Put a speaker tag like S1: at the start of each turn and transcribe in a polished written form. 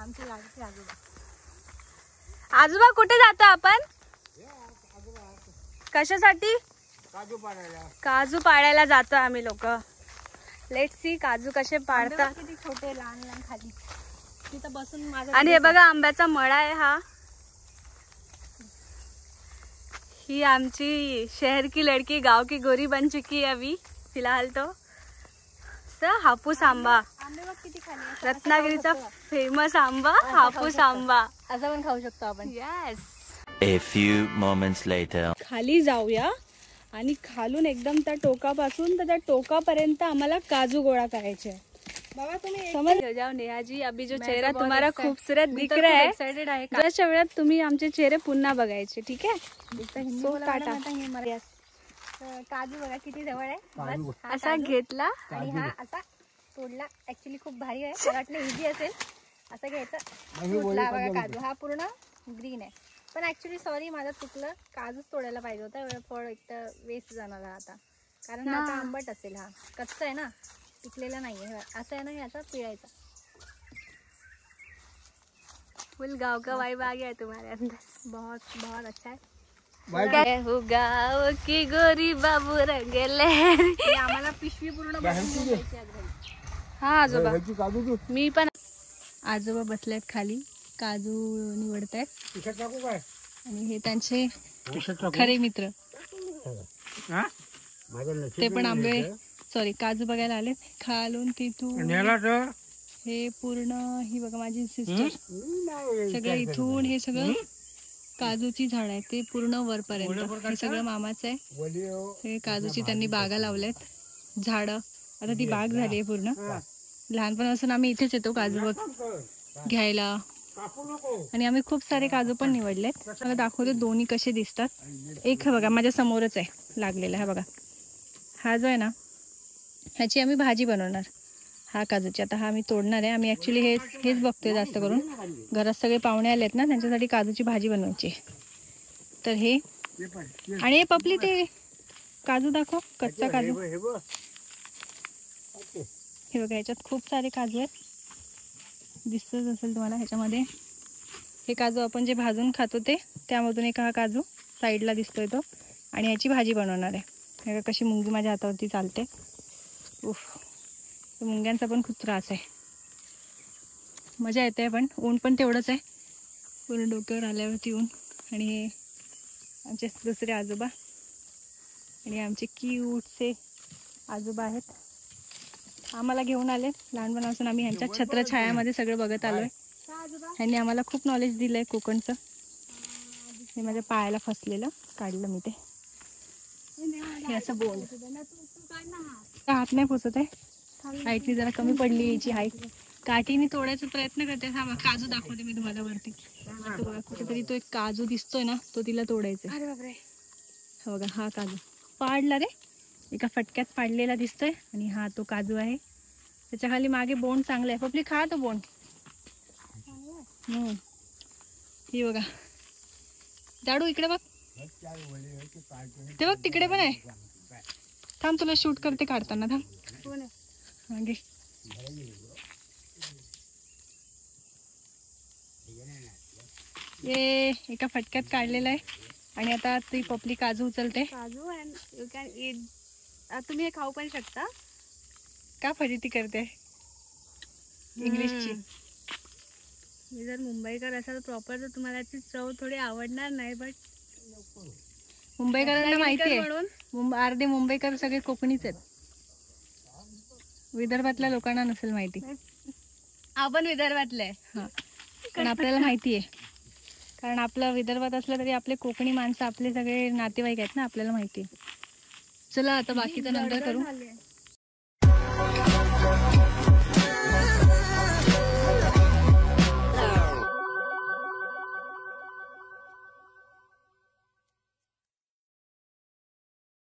S1: आमचे लाडके आजोबा.
S2: आजोबा कुठे जातो आपण? कशासाठी? काजू पाडायला जातो आम्ही लोक. लेट्स सी काजू कसे पाडतात.
S1: किती छोटे लहान लहान खाली तिथं बसून माझा.
S2: आणि हे बघा आंब्याचा मळा आहे हा. ही आमची शहर की लड़की गाव की गोरी बन चुकी है अभी फिलहाल तो. हापूस आंबा,
S1: किती खाली
S2: रत्नागिरीचा फेमस आंबा हापूस आंबा.
S1: असं पण खाऊ शकतो आपण.
S2: Yes.
S3: A few moments later.
S2: खाली जाऊया आणि खालून एकदम त्या टोकापासून तर त्या टोकापर्यंत आम्हाला काजू गोळा करायचे.
S1: बाबा तुम्ही
S2: समझ जाओ नेहा जी. अभी जो चेहरा तुम्हारा खूबसूरत दिख रहा है,
S1: एक्साइटेड आहे.
S2: जराच्या वेळात तुम्ही आमचे चेहरे पुन्हा बघायचे. ठीक आहे.
S1: सो टाटा. काजू बघा किती जवळ आहे. बस
S2: असा घेतला
S1: आणि हा असा तोडला. ऍक्च्युली खूप भारी आहे. मला वाटलं इझी असेल. असं घ्यायचं. तोडला बघा काजू. हा पूर्ण ग्रीन आहे पण ऍक्च्युली सॉरी माझं चुकलं. काजूच तोडायला पाहिजे होता. एवढं फळ एक तर वेस्ट जाणार आता. कारण हा आता आंबट असेल. हा कच्चा आहे ना, पिकलेला नाहीये. असं आहे ना, याचा पिळायचा.
S2: फुल गाँव का वाइब आ गया है तुम्हारे अंदर.
S1: बहुत बहुत अच्छा है.
S2: गाँव की गोरी बाबू रंगले.
S1: आम्हाला पिशवी पूर्ण भरून द्यायची आज घरी.
S2: हा आजोबा मी पण. आजोबा बसलेत खाली काजू निवडतायत आणि हे त्यांचे खरे मित्र. ते पण आंबे सॉरी काजू बघायला आलेत. खालून तिथून हे पूर्ण ही बघा माझी सिस्टर. सगळं इथून हे सगळं काजूची झाड आहे ते पूर्ण वरपर्यंत. हे सगळं मामाचं आहे. हे काजूची त्यांनी बागा लावल्यात झाड. आता ती बाग झाली आहे पूर्ण. लहानपणापासून आम्ही इथेच येतो काजू घ्यायला आणि आम्ही खूप सारे काजू पण निवडलेत. मला दाखवते दोन्ही कसे दिसतात. एक बघा माझ्या समोरच आहे लागलेला. हा बघा हा जो आहे ना, ह्याची आम्ही भाजी बनवणार. हा काजूची आता हा आम्ही तोडणार आहे. आम्ही ऍक्च्युली हेच बघतोय जास्त करून. घरात सगळे पाहुणे आलेत ना, त्यांच्यासाठी काजूची भाजी बनवायची. तर हे आणि हे पपली ते काजू दाखव. कच्चा काजू हे बघा. ह्याच्यात खूप सारे काजू आहेत. दिसतच असेल तुम्हाला. ह्याच्यामध्ये हे काजू आपण जे भाजून खातो ते त्यामधून एक हा काजू साईडला दिसतोय तो. आणि ह्याची भाजी बनवणार आहे. हे कशी मुंगी माझ्या हातावरती चालते. उफ, मुंग्यांचा पण खूप त्रास आहे. मजा येते पण ऊन पण तेवढंच आहे. पूर्ण डोक्यावर आल्यावरती ऊन. आणि हे आमचे दुसरे आजोबा आणि आमचे क्यूटचे आजोबा आहेत. आम्हाला घेऊन आले. लहानपणापासून आम्ही ह्यांच्या छत्रछायामध्ये सगळं बघत आलोय. ह्यांनी आम्हाला खूप नॉलेज दिलंय कोकणचं. हे माझ्या पायाला फसलेलं काढलं मी ते. हे असं बोल हात नाही पोचत आहे. हाईटनी जरा कमी पडली याची हाईट. काठीने तोडायचा प्रयत्न करते. हा काजू दाखवते मी तुम्हाला वरती. कुठेतरी तो एक काजू दिसतोय ना, तो तिला तोडायचा.
S1: अरे बापरे.
S2: हा बघा हा काजू पाडला रे. एका फटक्यात पाडलेला दिसतोय. आणि हा तो काजू आहे. त्याच्या खाली मागे बोंड चांगलं आहे. पपली खा तो बोंड. ही बघा जाडू इकडे बघ. ते बघ तिकडे पण आहे. थांब तुला शूट करते काढताना. थांब मागे. ये एका फटक्यात काढलेला आहे. आणि आता ती पपली काजू उचलते.
S1: काजू अँड यू कॅन ईट. तुम्ही हे खाऊ पण शकता.
S2: का फजिती करते इंग्लिशची.
S1: मी जर मुंबईकर असाल प्रॉपर तर तुम्हाला ती चव थोडी आवडणार नाही. बट
S2: मुंबईकरांना माहिती आहे. अर्धे मुंबईकर सगळे कोकणीच आहेत. विदर्भातल्या लोकांना नसेल माहिती.
S1: आपण विदर्भातले
S2: हा पण आपल्याला माहिती आहे. कारण आपलं विदर्भात असलं तरी आपले कोकणी माणसं आपले सगळे नातेवाईक आहेत ना, आपल्याला माहिती आहे. चला आता बाकीचं नंतर करू.